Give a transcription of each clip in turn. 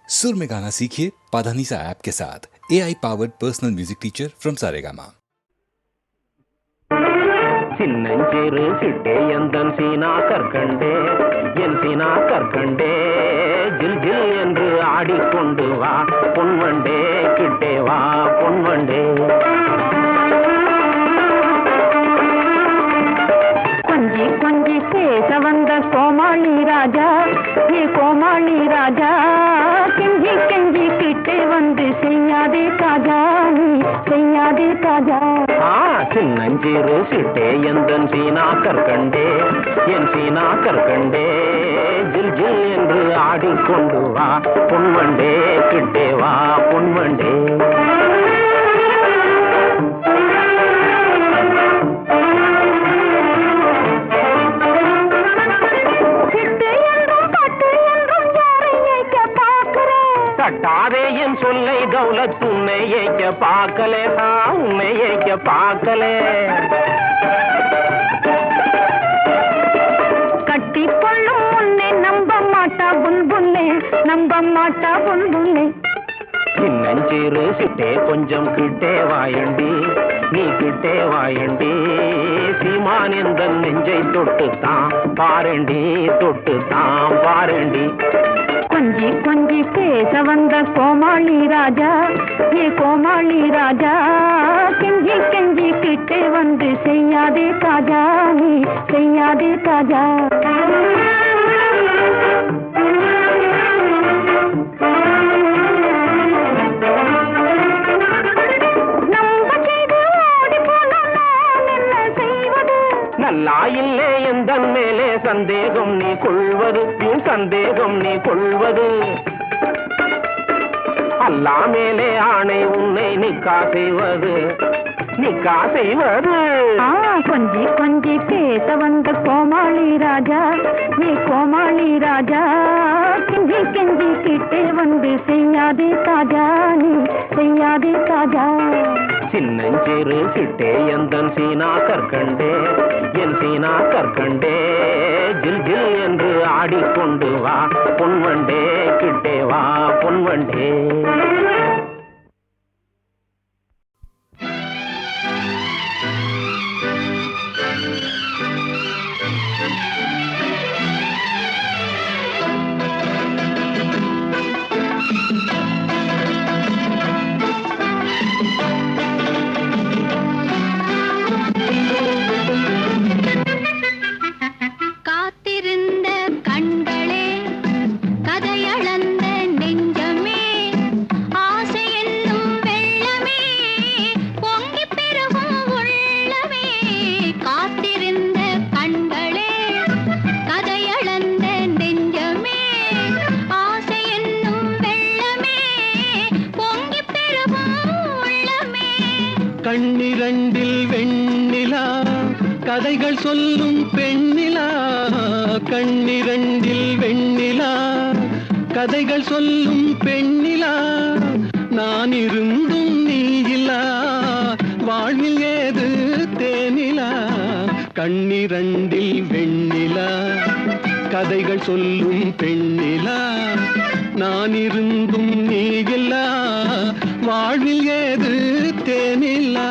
सुर में गाना सीखिए पाधानीसा ऐप के साथ AI powered personal music teacher from Saregama. சின்னஞ்சிறு சிட்டே எந்தன் சீனா கற்கண்டே என் சீனா கற்கண்டே ஜில் ஜில் என்று ஆடிக்கொண்டு வா பொன்வண்டே கிட்டே வா பொன்வண்டே. கொஞ்சி கொஞ்சி பேச வந்த கோமாளி ராஜா, ஏ கோமாளி ராஜா, கெஞ்சி கெஞ்சி கிட்டே வந்து செய்யாதே தாஜா, நீ செய்யாதே தாஜா. சின்னஞ்சிறு சிட்டே எந்தன் சீனா கற்கண்டே என் சீனா கற்கண்டே ஜில் ஜில் என்று ஆடிக்கொண்டு வா பொன்வண்டே கிட்டே வா பொன்வண்டே. தட்டாதே என் சொல்லை தௌலத் உன்னை ஏய்க்க பார்க்கலே, உன்னை ஏய்க்க பார்க்கலே. கட்டி கொள்ளும் முன்னே நம்ப மாட்டா புல்புல்லே, நம்ப மாட்டா புல்புல்லே. சின்னஞ்சிறு சிட்டே கொஞ்சம் கிட்டே வாயண்டி, நீ கிட்டே வாயண்டி. சீமான் எந்த நெஞ்சை தொட்டுத்தான் பாரண்டி, தொட்டுத்தான் பாரண்டி. கொஞ்சி கொஞ்சி பேச வந்த கோமாளி ராஜா, ஏ கோமாளி ராஜா, கெஞ்சி கெஞ்சி கிட்டே வந்து செய்யாதே தாஜா, நீ செய்யாதே தாஜா. நல்லா இல்லே எந்த மேலே சந்தேகம் நீ கொள்வது, சந்தேகம் நீ கொள்வது. அல்லா மேலே ஆணை உன்னை நிக்கா செய்வது, நிக்கா செய்வது. கொஞ்சி கொஞ்சி பேச வந்த கோமாளி ராஜா, நீ கோமாளி ராஜா, கெஞ்சி கெஞ்சி கிட்டே வந்து செய்யாதே தாஜா, நீ செய்யாதே தாஜா. சின்னஞ்சிறு சிட்டே எந்தன் சீனா கற்கண்டே என் சீனா கற்கண்டே ஜில் ஜில் என்று ஆடிக்கொண்டு வா பொன்வண்டே கிட்டே வா பொன்வண்டே. கண்ணிரண்டில் வெண்ணிலா கதைகள் சொல்லும் பெண்ணிலா, கண்ணிரண்டில் வெண்ணிலா கதைகள் சொல்லும் பெண்ணிலா. நான் இருந்தும் நீ இல்லா வாழ்வில் ஏது தேனிலா. கண்ணிரண்டில் வெண்ணிலா கதைகள் சொல்லும் பெண்ணிலா. நான் இருந்தும் நீ இல்லா வாழ்வில் ஏது தேனிலா.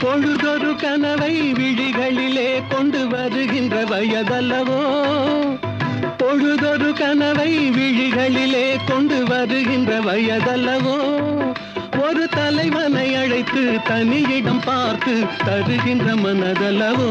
பொழுதொரு கனவை விழிகளிலே கொண்டு வருகின்ற வயதல்லவோ, பொழுதொரு கனவை விழிகளிலே கொண்டு வருகின்ற வயதல்லவோ. ஒரு தலைவனை அழைத்து தனியிடம் பார்த்து தருகின்ற மனதல்லவோ.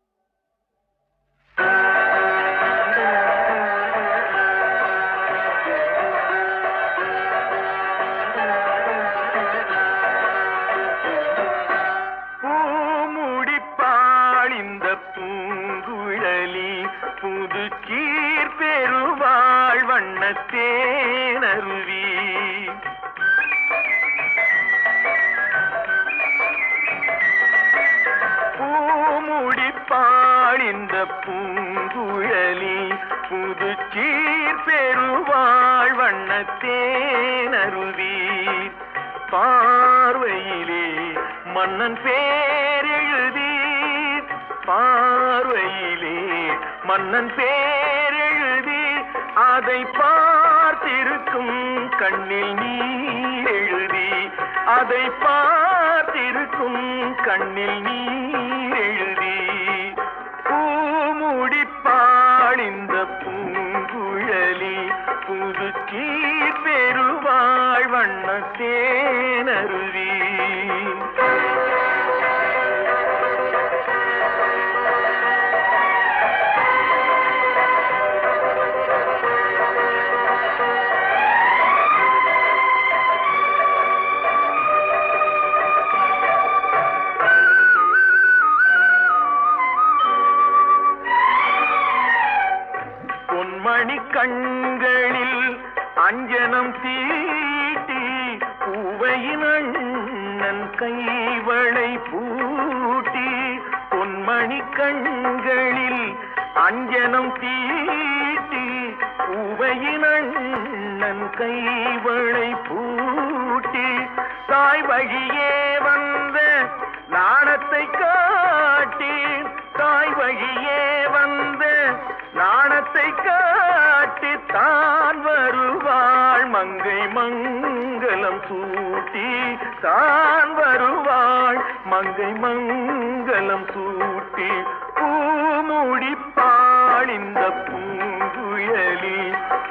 வண்ணத்தேனருவி. பூமுடிப்பாள் இந்த பூங்குழலி புதுச்சீர் பெருவாள் வண்ணத்தேனருவி. பார்வையிலே மன்னன் பேரெழுதி, பார்வையிலே மன்னன் பேரெழுதி, அதை பார்த்திருக்கும் கண்ணில் நீர் எழுதி, அதை பார்த்திருக்கும் கண்ணில் நீர் எழுதி. பூமுடிப்பாள் இந்த பூங்குழலி புதுச்சீர் பெருவாள் வண்ணத்தேனருவி. பொன்மணி கண்களில் அஞ்சனம் தீட்டி பூவையின் அண்ணன் கைவளை பூட்டி. பொன்மணி கண்களில் அஞ்சனம் தீட்டி பூவையின் அண்ணன் கைவளை பூட்டி. தாய் வழியே வந்த நாணத்தை காட்டி, தாய் வழியே வந்த நாணத்தை காட்டி, தான் வருவாள் மங்கை மங்கலம் சூட்டி, தான் வருவாள் மங்கை மங்கலம் சூட்டி. பூமுடிப்பாள் இந்த பூங்குழலி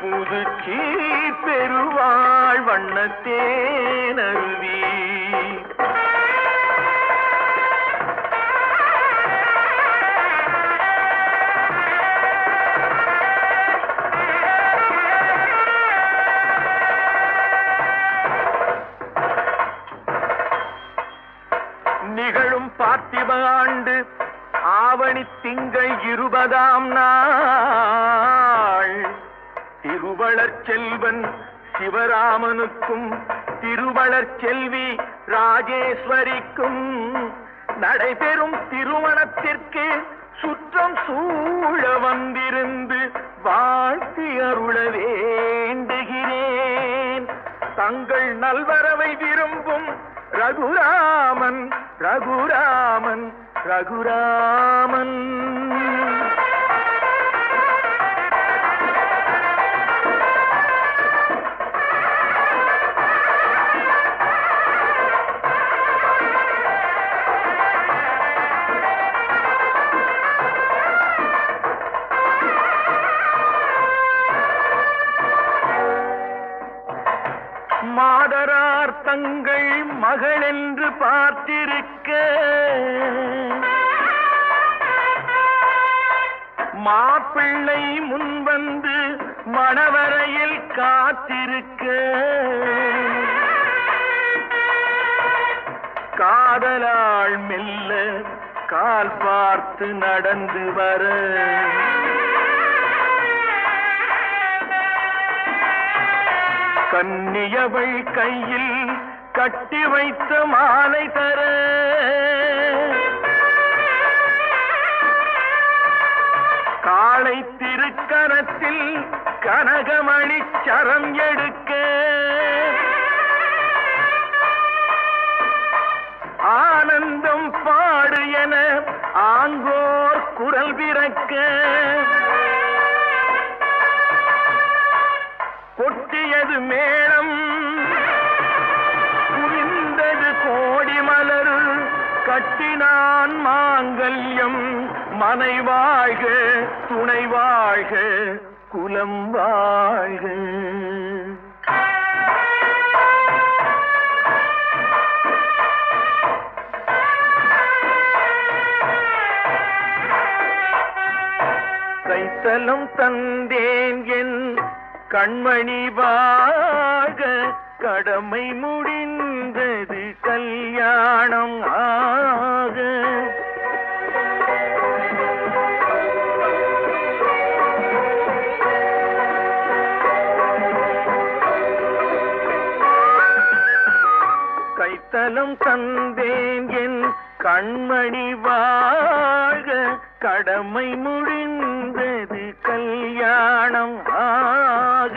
புதுச்சீர் பெருவாள் வண்ணத்தேனருவி. நிகழும் பார்த்திப ஆண்டு ஆவணி திங்கள் 20ஆம் நாள் திருவளர் செல்வன் சிவராமனுக்கும் திருவளர் செல்வி ராஜேஸ்வரிக்கும் நடைபெறும் திருமணத்திற்கு சுற்றம் சூழ வந்திருந்து வாழ்த்தி அருள வேண்டுகிறேன். தங்கள் நல்வரவை விரும்பும் ரகுராமன் ரகுராமன் ரகுராமன். மாதரார் தங்கள் மகள் என்று பார்த்திருக்க, மாப்பிள்ளை முன்வந்து மணவரையில் காத்திருக்க, காதலாள் மெல்ல கால் பார்த்து நடந்து வர, கன்னியவள் கையில் கட்டி வைத்த மாலை தர, காளை திருக்கரத்தில் கனகமணி சரம் எடுக்க, ஆனந்தம் பாடு என ஆங்கோர் குரல் பிறக்க, கொட்டியது மேளம் குவிந்தது கோடி மலர், கட்டினான் மாங்கல்யம் மனை வாழ்க துணை வாழ்க குலம் வாழ்க. கைத்தலம் தந்தேன் என் கண்மணி வாழ்க, கடமை முடிந்தது கல்யாணம் ஆக. கண்மணி வாழ்க கடமை முடிந்தது கல்யாணம் ஆக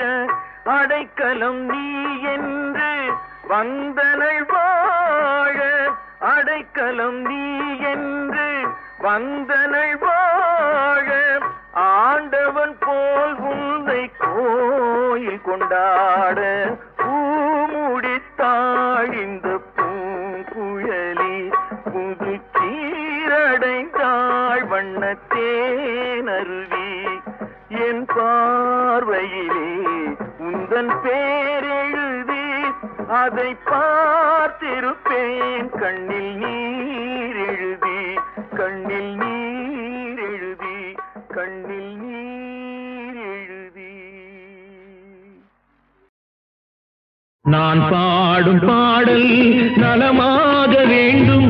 அடைக்கலம் நீ என்று வந்தனள் வாழ அடைக்கலம் நீ என்று வந்தனள் வாழ ஆண்டவன் போல் உன்னை கோயில் கொண்டாட பூமுடித்தாள் இந்த பூங்குழலி புது சீரடைந்தாள் வண்ணத்தேனருவி என் பார்வையிலே உந்தன் பேரெழுதி அதை பார்த்திருப்பேன் கண்ணில் நீர் எழுதி கண்ணில் நீர் எழுதி கண்ணில் நீர் எழுதி. நான் பாடும் பாடல் நலமாக வேண்டும்,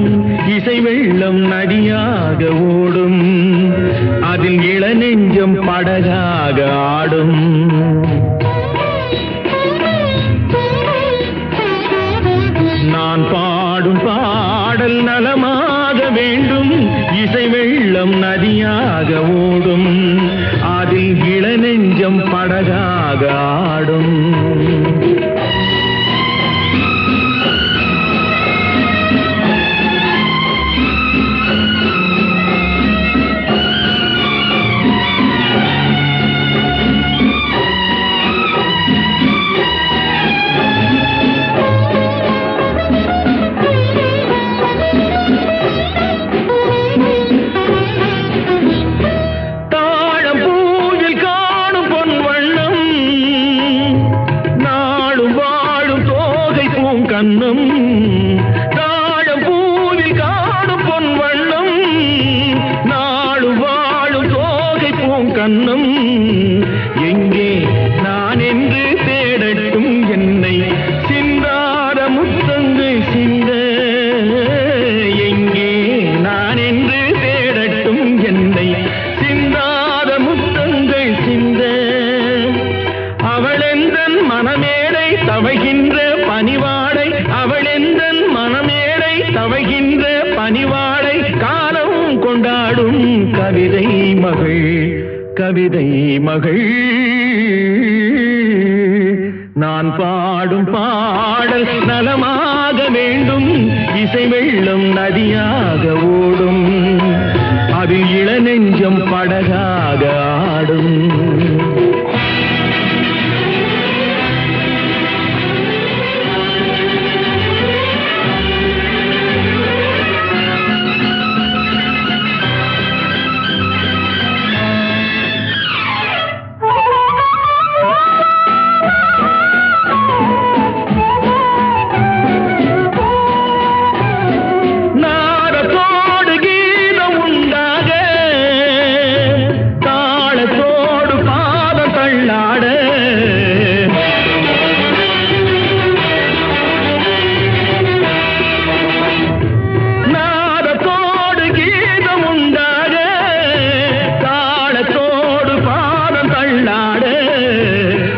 இசை வெள்ளம் நதியாக ஓடும், அதில் இளநெஞ்சம் படகாக ஆடும். நான் பாடும் பாடல் நலமாக வேண்டும், இசை வெள்ளம் நதியாக ஓடும், அதில் இளநெஞ்சம் படகாக ஆடும். கண்ணம் தாழம் பூவில் காணும் பொன் வண்ணம், நாடு வாழும் தோகை பூங்கண்ணம். எங்கே நான் என்று தேடட்டும் என்னை சிந்தார முத்தங்கள் சிந்த, எங்கே நான் என்று தேடட்டும் என்னை சிந்தார முத்தங்கள் சிந்த. அவளெந்தன் மனமேடை தவைகின்ற பணிவாடை, அவளெந்தன் மனமேடை தவைகின்ற பணிவாடை, காலம் கொண்டாடும் கவிதை மகள் கவிதை மகள். நான் பாடும் பாடல் நலமாக வேண்டும், இசை வெள்ளம் நதியாக ஓடும், அதில் இளநெஞ்சம் படகாக ஆடும்.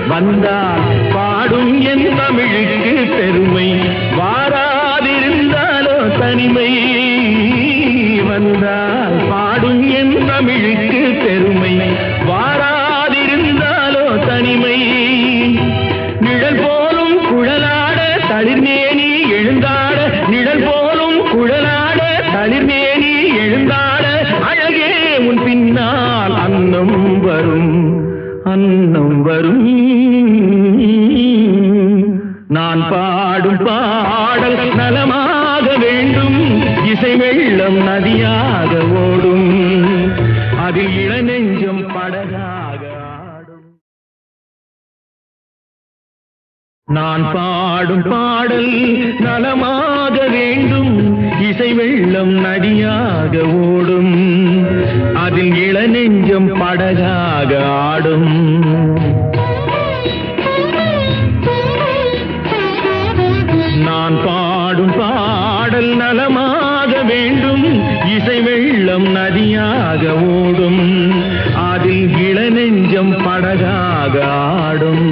வந்தால் பாடும் என் தமிழுக்கு பெருமை, வாராதிருந்தாலோ தனிமை. வந்தால் பாடும் என் தமிழுக்கு பெருமை, வாராதிருந்தாலோ தனிமை. நிழல் போலும் குழலாட தளிர்மேனி எழுந்தாட, நிழல் போலும் குழலாட தளிர்மேனி எழுந்தாட, அழகே உன் பின்னால் அன்னம் வரும் அன்னம் வரும். நான் பாடும் பாடல் நலமாக வேண்டும், இசை வெள்ளம் நதியாக ஓடும், அதில் இளநெஞ்சம் படகாக ஆடும். நான் பாடும் பாடல் நலமாக வேண்டும், இசை வெள்ளம் நதியாக ஓடும், அதில் இளநெஞ்சம் படகாக ஆடும். நான் பாடும் பாடல் நலமாக வேண்டும், இசை வெள்ளம் நதியாக ஓடும், அதில் இளநெஞ்சம் படகாக ஆடும்.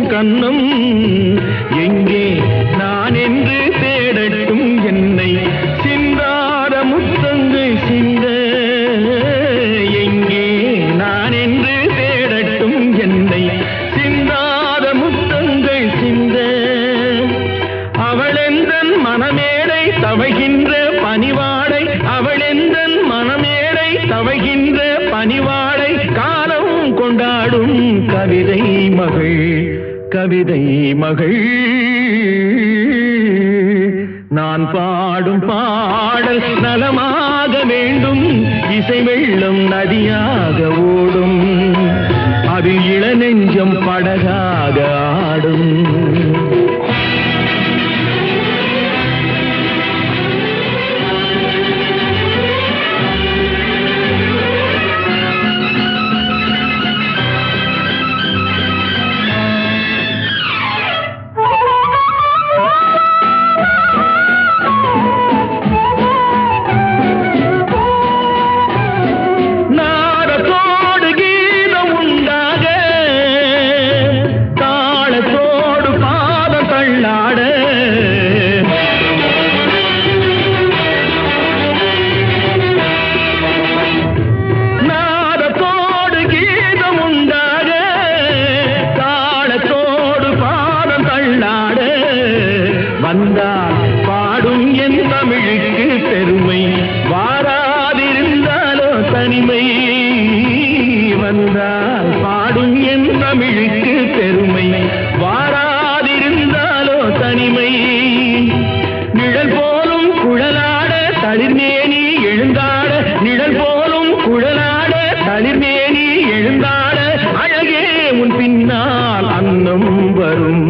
கன்னம் எங்கே நான் என்று தேடட்டும் என்னை சிந்தாத முத்தங்கள் சிந்த எங்கே நான் என்று தேடட்டும் என்னை சிந்தாத முத்தங்கள் சிந்த அவளெந்தன் மனமேடை தவைகின்ற பனிவாடை அவளெந்தன் மனமேடை தவைகின்ற பனிவாடை காலம் கொண்டாடும் கவிதை மகள் நான் பாடும் பாடல் நலமாக வேண்டும் இசை வெள்ளம் நதியாக ஓடும் அதில் இளநெஞ்சம் படகாக ஆடும் வந்தால் பாடும் என் தமிழுக்கு பெருமை வாராதிருந்தாலோ தனிமை வந்தால் பாடும் என் தமிழுக்கு பெருமை வாராதிருந்தாலோ தனிமை நிழல் போலும் குழலாட தளிர்மேனி எழுந்தாட நிழல் போலும் குழலாட தளிர்மேனி எழுந்தாட அழகே உன் பின்னால் அன்னம் வரும்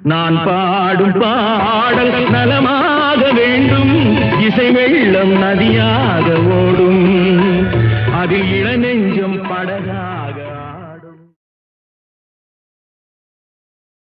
நான் பாடும் பாடல் நலமாக வேண்டும் இசை வெள்ளம் நதியாக ஓடும் அதில் இளநெஞ்சம் படகா